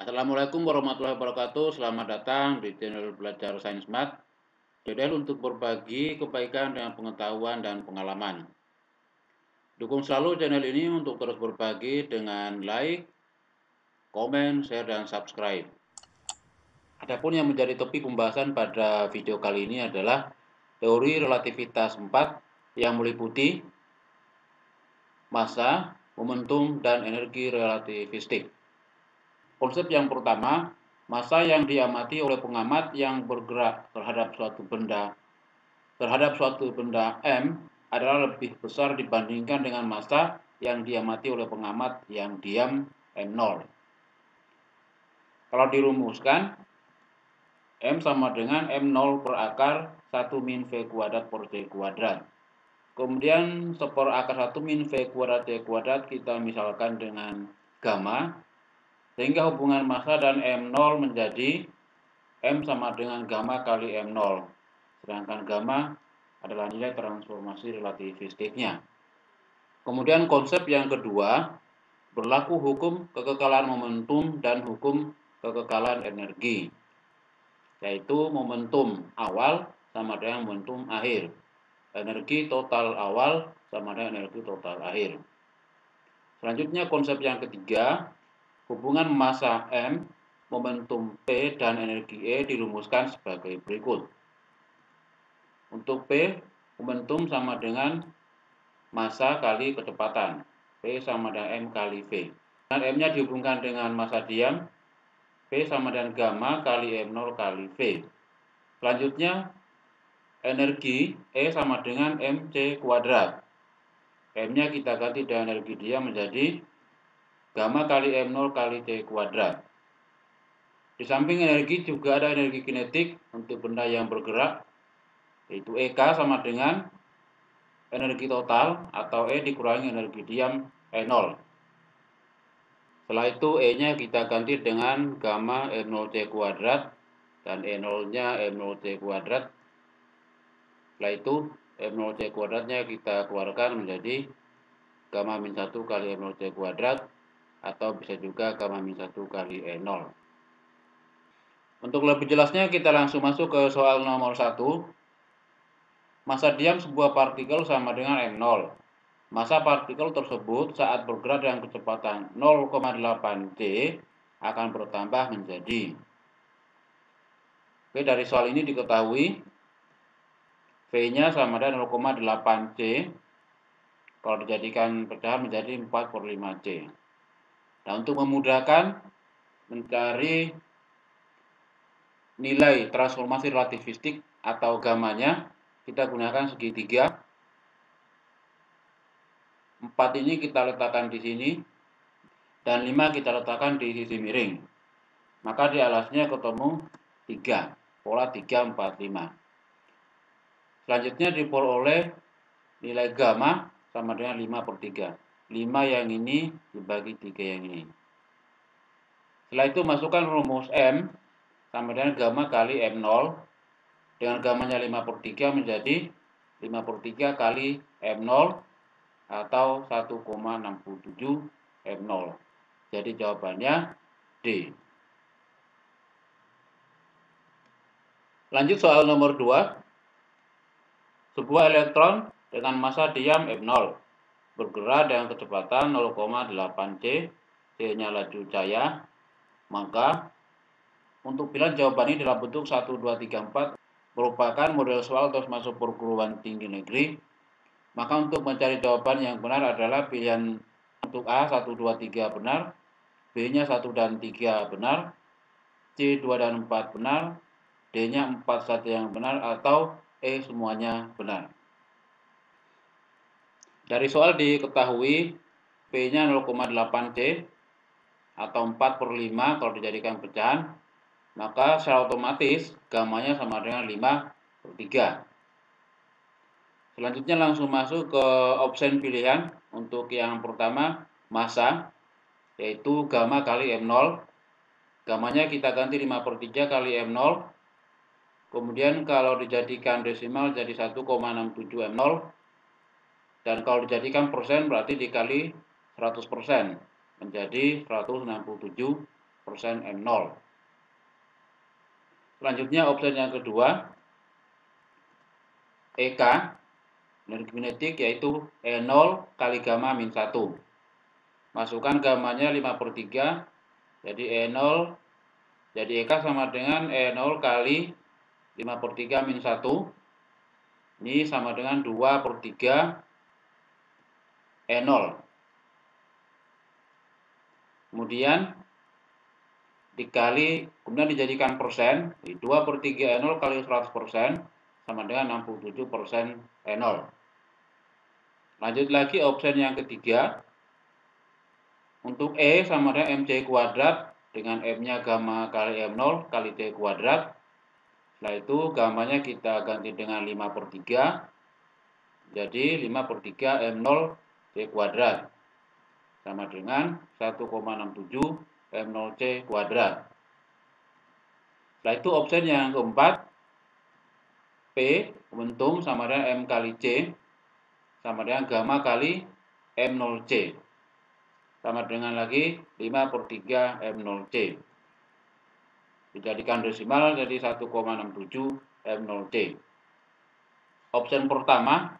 Assalamualaikum warahmatullahi wabarakatuh. Selamat datang di channel Belajar Sains Mat. Channel untuk berbagi kebaikan dengan pengetahuan dan pengalaman. Dukung selalu channel ini untuk terus berbagi dengan like, komen, share, dan subscribe. Adapun yang menjadi topik pembahasan pada video kali ini adalah teori relativitas 4 yang meliputi massa, momentum, dan energi relativistik. Konsep yang pertama, massa yang diamati oleh pengamat yang bergerak terhadap suatu benda M adalah lebih besar dibandingkan dengan massa yang diamati oleh pengamat yang diam M0. Kalau dirumuskan, M sama dengan M0 per akar 1 min V kuadrat per C kuadrat. Kemudian seper akar 1 min V kuadrat C kuadrat kita misalkan dengan gamma, sehingga hubungan massa dan M0 menjadi M sama dengan gamma kali M0. Sedangkan gamma adalah nilai transformasi relativistiknya. Kemudian konsep yang kedua, berlaku hukum kekekalan momentum dan hukum kekekalan energi, yaitu momentum awal sama dengan momentum akhir. Energi total awal sama dengan energi total akhir. Selanjutnya konsep yang ketiga, hubungan massa M, momentum P, dan energi E dirumuskan sebagai berikut. Untuk P, momentum sama dengan massa kali kecepatan. P sama dengan M kali V. Dan M-nya dihubungkan dengan massa diam, P sama dengan gamma kali M0 kali V. Selanjutnya, energi E sama dengan MC kuadrat. M-nya kita ganti dengan energi diam menjadi gamma kali M0 kali C kuadrat. Di samping energi juga ada energi kinetik untuk benda yang bergerak, yaitu EK sama dengan energi total atau E dikurangi energi diam E0. Setelah itu E-nya kita ganti dengan gamma M0C kuadrat dan E0-nya M0C kuadrat. Setelah itu M0C kuadratnya kita keluarkan menjadi gamma min 1 kali M0C kuadrat atau bisa juga gamma min 1 kali E0. Untuk lebih jelasnya kita langsung masuk ke soal nomor 1. Massa diam sebuah partikel sama dengan M0. Massa partikel tersebut saat bergerak dengan kecepatan 0,8 C akan bertambah menjadi. Oke, dari soal ini diketahui V-nya sama dengan 0,8 C. Kalau dijadikan pecahan menjadi 4/5 C. Nah, untuk memudahkan mencari nilai transformasi relativistik atau gammanya, kita gunakan segitiga. 4 ini kita letakkan di sini dan 5 kita letakkan di sisi miring. Maka di alasnya ketemu 3, pola 3, 4, 5. Selanjutnya diperoleh nilai gamma sama dengan 5/3. 5 yang ini dibagi 3 yang ini. Setelah itu masukkan rumus M sama dengan gamma kali M0. Dengan gammanya 5/3 menjadi 5/3 kali M0 atau 1,67 M0. Jadi jawabannya D. Lanjut soal nomor 2. Sebuah elektron dengan massa diam M0 bergerak dengan kecepatan 0,8 C, C-nya laju cahaya. Maka untuk pilihan jawaban ini dalam bentuk 1, 2, 3, 4 merupakan model soal tos masuk perguruan tinggi negeri. Maka untuk mencari jawaban yang benar adalah pilihan untuk A 1, 2, 3 benar, B-nya 1 dan 3 benar, C 2 dan 4 benar, D-nya 4 saja yang benar, atau E semuanya benar. Dari soal diketahui P-nya 0,8 C atau 4/5 kalau dijadikan pecahan, maka secara otomatis gammanya sama dengan 5/3. Selanjutnya langsung masuk ke opsi pilihan. Untuk yang pertama, massa, yaitu gamma kali M0. Gammanya kita ganti 5/3 kali M0. Kemudian kalau dijadikan desimal jadi 1,67 M0. Dan kalau dijadikan persen berarti dikali 100%. Menjadi 167 M0. Selanjutnya option yang kedua, EK, energi kinetik, yaitu E0 kali gamma min 1. Masukkan gammanya 5/3, jadi E0, jadi EK sama dengan E0 kali 5/3 min 1. Ini sama dengan 2/3 E0. Kemudian dikali, kemudian dijadikan persen, 2/3 E0 kali 100% sama dengan 67% E0. Lanjut lagi option yang ketiga, untuk E sama dengan MC kuadrat dengan M-nya gamma kali M0 kali T kuadrat. Setelah itu gammanya kita ganti dengan 5/3, jadi 5/3 M0 T kuadrat sama dengan 1,67 M0C kuadrat. Setelah itu option yang keempat, P momentum sama dengan M kali C sama dengan gamma kali M0C sama dengan lagi 5/3 M0C. Dijadikan desimal jadi 1,67 M0C. Option pertama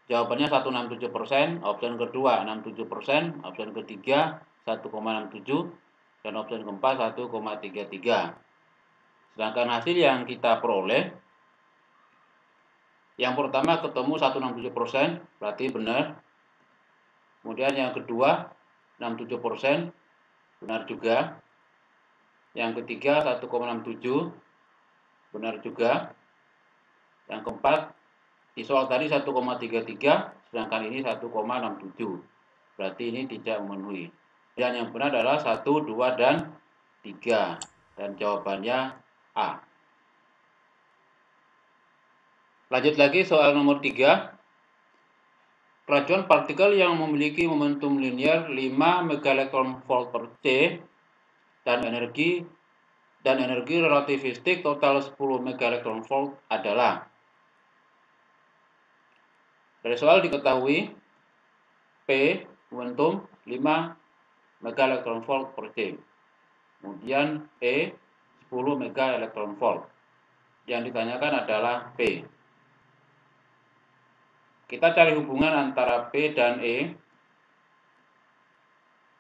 jawabannya 167%, option kedua 67%, option ketiga 1,67, dan option keempat 1,33. Sedangkan hasil yang kita peroleh, yang pertama ketemu 167%, berarti benar. Kemudian yang kedua 67%, benar juga. Yang ketiga 1,67, benar juga. Yang keempat di soal tadi 1,33, sedangkan ini 1,67. Berarti ini tidak memenuhi. Dan yang benar adalah 1, 2, dan 3. Dan jawabannya A. Lanjut lagi soal nomor 3. Keracuan partikel yang memiliki momentum linear 5 MeV per C dan energi relativistik total 10 MeV adalah. Dari soal diketahui P momentum 5 MeV per C. Kemudian E 10 MeV. Yang ditanyakan adalah P. Kita cari hubungan antara P dan E,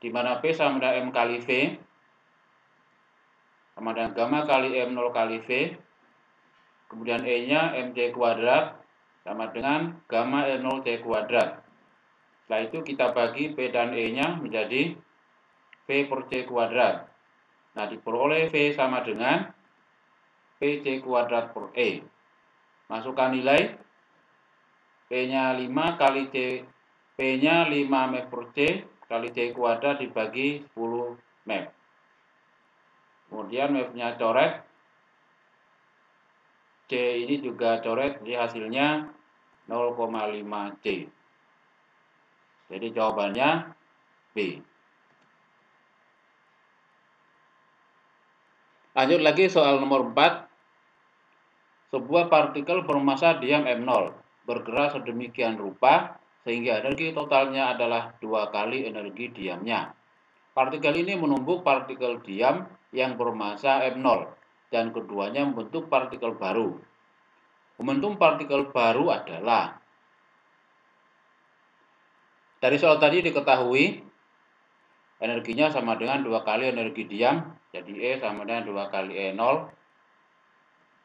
di mana P sama dengan M kali V, sama dengan gamma kali M0 kali V, kemudian E-nya MC kuadrat, sama dengan gamma M0 C kuadrat. Setelah itu kita bagi P dan E-nya menjadi V per C kuadrat. Nah, diperoleh V sama dengan PC kuadrat per E. Masukkan nilai, P-nya 5 kali C, P-nya 5 MeV per C kali C kuadrat dibagi 10 MeV. Kemudian MeV-nya coret, C ini juga coret, jadi hasilnya 0,5 C. Jadi jawabannya B. Lanjut lagi soal nomor 4. Sebuah partikel bermassa diam M0 bergerak sedemikian rupa sehingga energi totalnya adalah 2 kali energi diamnya. Partikel ini menumbuk partikel diam yang bermassa M0 dan keduanya membentuk partikel baru. Momentum partikel baru adalah. Dari soal tadi diketahui energinya sama dengan 2 kali energi diam, jadi E sama dengan 2 kali E0.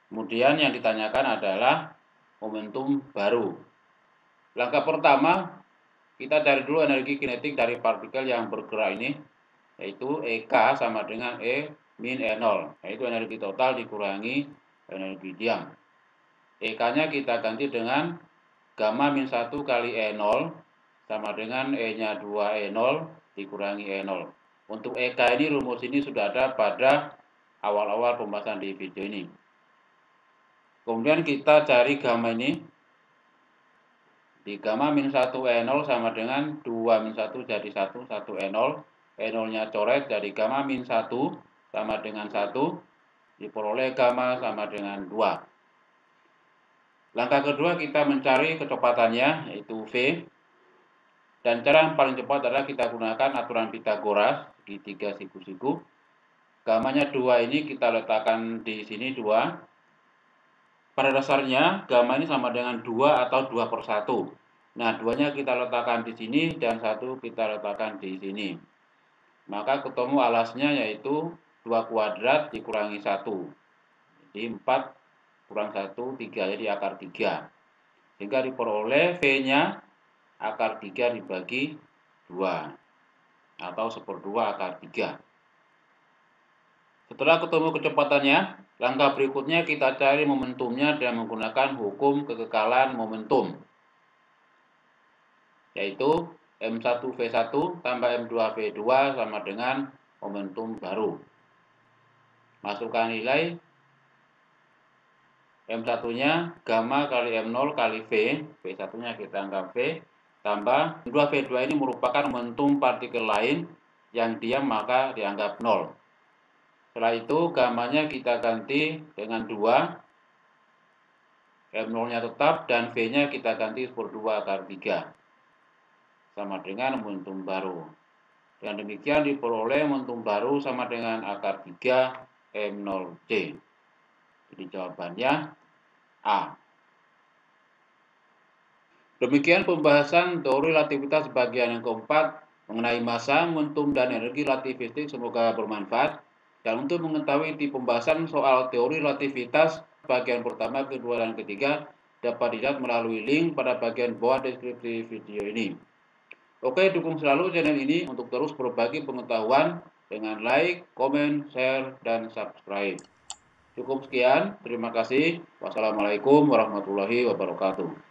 Kemudian yang ditanyakan adalah momentum baru. Langkah pertama, kita cari dulu energi kinetik dari partikel yang bergerak ini, yaitu EK sama dengan E min E0, yaitu energi total dikurangi energi diam. EK-nya kita ganti dengan gamma min 1 kali E0 sama dengan E-nya 2 E0 dikurangi E0. Untuk EK ini, rumus ini sudah ada pada awal-awal pembahasan di video ini. Kemudian kita cari gamma ini. Di gamma min 1 E0 sama dengan 2 min 1 jadi 1 E0. E0-nya coret, jadi gamma min 1 sama dengan 1. Diperoleh gamma sama dengan 2. Langkah kedua kita mencari kecepatannya, yaitu V. Dan cara yang paling cepat adalah kita gunakan aturan Pythagoras, segitiga siku-siku. Gamanya 2 ini kita letakkan di sini 2. Pada dasarnya gamma ini sama dengan 2 atau 2/1. Nah, 2-nya kita letakkan di sini dan 1 kita letakkan di sini. Maka ketemu alasnya yaitu 2 kuadrat dikurangi 1. Jadi 4 kurang 1, 3, jadi akar 3. Sehingga diperoleh V-nya akar 3 dibagi 2 atau 1/2 akar 3. Setelah ketemu kecepatannya, langkah berikutnya kita cari momentumnya dengan menggunakan hukum kekekalan momentum, yaitu M1V1 tambah M2V2 sama dengan momentum baru. Masukkan nilai M1-nya gamma kali M0 kali V, V1-nya kita anggap V, tambah M2V2 ini merupakan momentum partikel lain yang diam maka dianggap 0. Setelah itu gammanya kita ganti dengan 2, M0-nya tetap dan V-nya kita ganti 1/2 akar 3 sama dengan momentum baru. Dengan demikian diperoleh momentum baru sama dengan akar 3 M0C. Jadi jawabannya A. Demikian pembahasan teori relativitas bagian yang keempat mengenai massa, momentum, dan energi relativistik. Semoga bermanfaat. Dan untuk mengetahui di pembahasan soal teori relativitas bagian pertama, kedua, dan ketiga dapat dilihat melalui link pada bagian bawah deskripsi video ini. Oke, dukung selalu channel ini untuk terus berbagi pengetahuan dengan like, komen, share, dan subscribe. Cukup sekian, terima kasih. Wassalamualaikum warahmatullahi wabarakatuh.